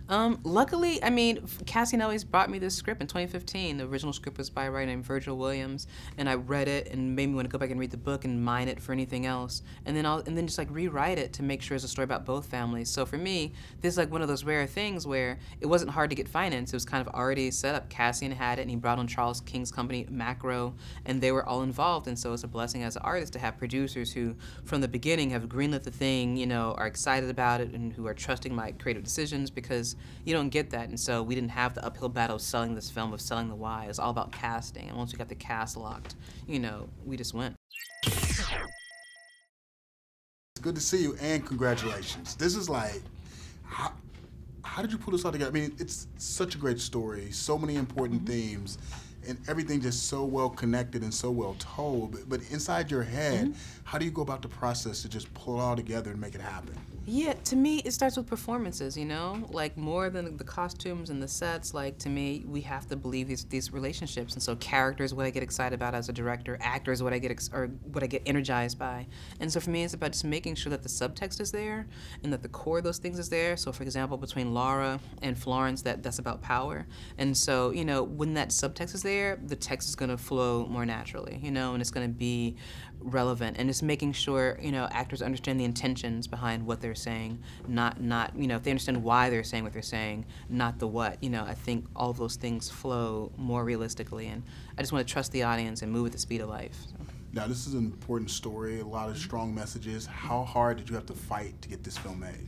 Luckily, I mean, Cassian always brought me this script in 2015. The original script was by a writer named Virgil Williams, and I read it and made me want to go back and read the book and mine it for anything else, and then just like rewrite it to make sure it's a story about both families. So for me, this is like one of those rare things where it wasn't hard to get finance. It was kind of already set up. Cassian had it, and he brought on Charles King's company, Macro, and they were all involved. And so it's a blessing as an artist to have producers who, from the beginning, have greenlit the thing, are excited about it, and who are trusting my creative decisions because you don't get that. And so we didn't have the uphill battle of selling this film, of selling the why. It was all about casting. And once we got the cast locked, we just went. It's good to see you, and congratulations. This is like, how did you pull this all together? I mean, it's such a great story, so many important themes, and everything just so well connected and so well told. But inside your head, how do you go about the process to just pull it all together and make it happen? Yeah, to me, it starts with performances, Like, more than the costumes and the sets, like, to me, we have to believe these relationships. And so characters, what I get excited about as a director, actors, what I get energized by. And so for me, it's about just making sure that the subtext is there and that the core of those things is there. So, for example, between Laura and Florence, that's about power. And so, when that subtext is there, the text is going to flow more naturally, and it's going to be relevant. And just making sure, actors understand the intentions behind what they're saying, not if they understand why they're saying what they're saying, not the what. I think all of those things flow more realistically, and I just want to trust the audience and move at the speed of life. So. Now, this is an important story, a lot of strong messages. How hard did you have to fight to get this film made?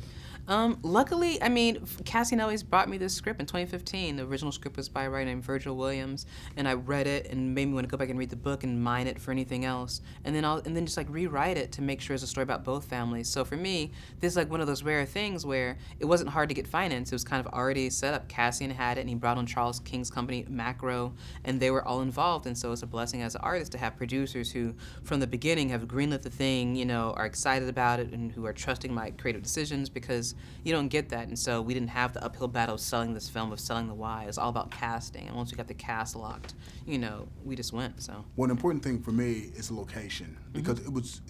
Luckily, I mean, Cassian always brought me this script in 2015. The original script was by a writer named Virgil Williams, and I read it and made me want to go back and read the book and mine it for anything else, and then just like rewrite it to make sure it's a story about both families. So for me, this is like one of those rare things where it wasn't hard to get finance. It was kind of already set up. Cassian had it, and he brought on Charles King's company, Macro, and they were all involved. And so it's a blessing as an artist to have producers who, from the beginning, have greenlit the thing, are excited about it, and who are trusting my creative decisions because you don't get that. And so we didn't have the uphill battle of selling this film, of selling the why. It was all about casting. And once we got the cast locked, we just went. So one important thing for me is the location, because it was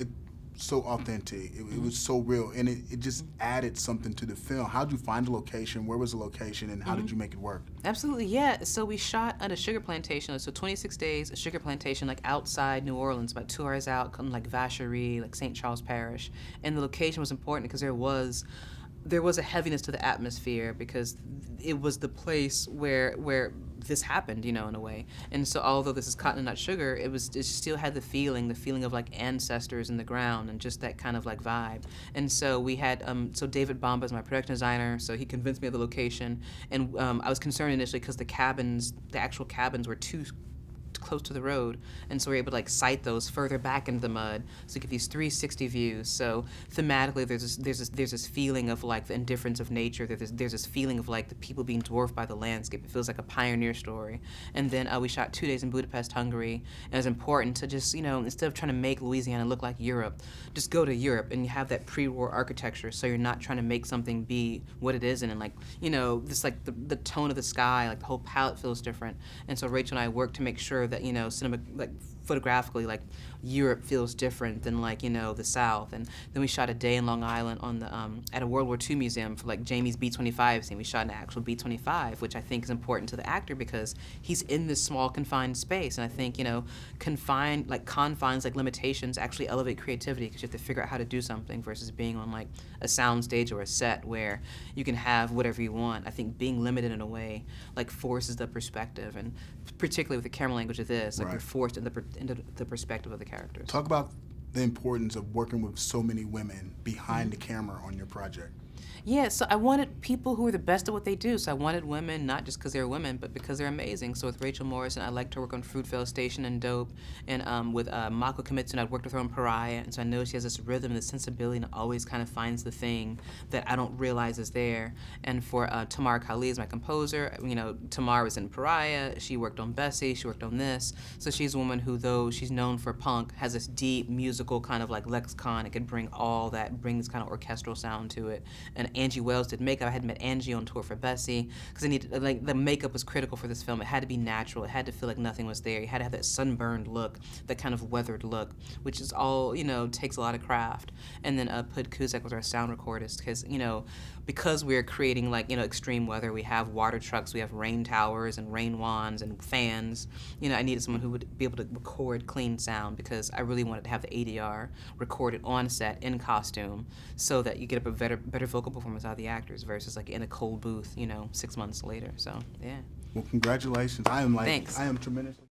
so authentic. It was so real, and it just added something to the film. How did you find the location? Where was the location, and how did you make it work? Absolutely, yeah. So we shot at a sugar plantation. So 26 days, a sugar plantation, like outside New Orleans, about 2 hours out, kind of like Vacherie, like St. Charles Parish. And the location was important because there was a heaviness to the atmosphere, because it was the place where this happened, in a way. And so although this is cotton and not sugar, it still had the feeling of like ancestors in the ground and just that kind of like vibe. And so we had, so David Bamba is my production designer, so he convinced me of the location. And I was concerned initially because the actual cabins were too close to the road, and so we're able to like site those further back into the mud, so you get these 360 views. So thematically, there's this feeling of like the indifference of nature. There's this feeling of like the people being dwarfed by the landscape. It feels like a pioneer story. And then we shot 2 days in Budapest, Hungary, and it was important to just instead of trying to make Louisiana look like Europe, just go to Europe and you have that pre-war architecture. So you're not trying to make something be what it isn't, and like this like the tone of the sky, like the whole palette feels different. And so Rachel and I worked to make sure that photographically, like Europe feels different than like the South. And then we shot a day in Long Island on the at a World War II museum for like Jamie's B-25 scene. We shot an actual B-25, which I think is important to the actor because he's in this small confined space, and I think confines, like limitations, actually elevate creativity because you have to figure out how to do something versus being on like a sound stage or a set where you can have whatever you want. I think being limited in a way like forces the perspective, and particularly with the camera language of this, like you're forced into the perspective of the characters. Talk about the importance of working with so many women behind the camera on your project. Yeah, so I wanted people who were the best at what they do. So I wanted women, not just because they're women, but because they're amazing. So with Rachel Morrison, I liked her work on Fruitvale Station and Dope. And with Mako Kimitsu, I'd worked with her on Pariah. And so I know she has this rhythm and this sensibility and always kind of finds the thing that I don't realize is there. And for Tamar Kali is my composer. Tamar was in Pariah. She worked on Bessie. She worked on this. So she's a woman who, though she's known for punk, has this deep musical kind of like lexicon. It can bring all that, bring this kind of orchestral sound to it. And Angie Wells did makeup. I had met Angie on tour for Bessie because I needed, like, the makeup was critical for this film. It had to be natural. It had to feel like nothing was there. You had to have that sunburned look, that kind of weathered look, which is all, takes a lot of craft. And then Pud Kuzak was our sound recordist because, because we're creating like, you know, extreme weather, we have water trucks, we have rain towers and rain wands and fans. You know, I needed someone who would be able to record clean sound because I really wanted to have the ADR recorded on set in costume so that you get a better vocal performance out of the actors versus like in a cold booth, you know, 6 months later. So, yeah. Well, congratulations. Thanks. I am tremendously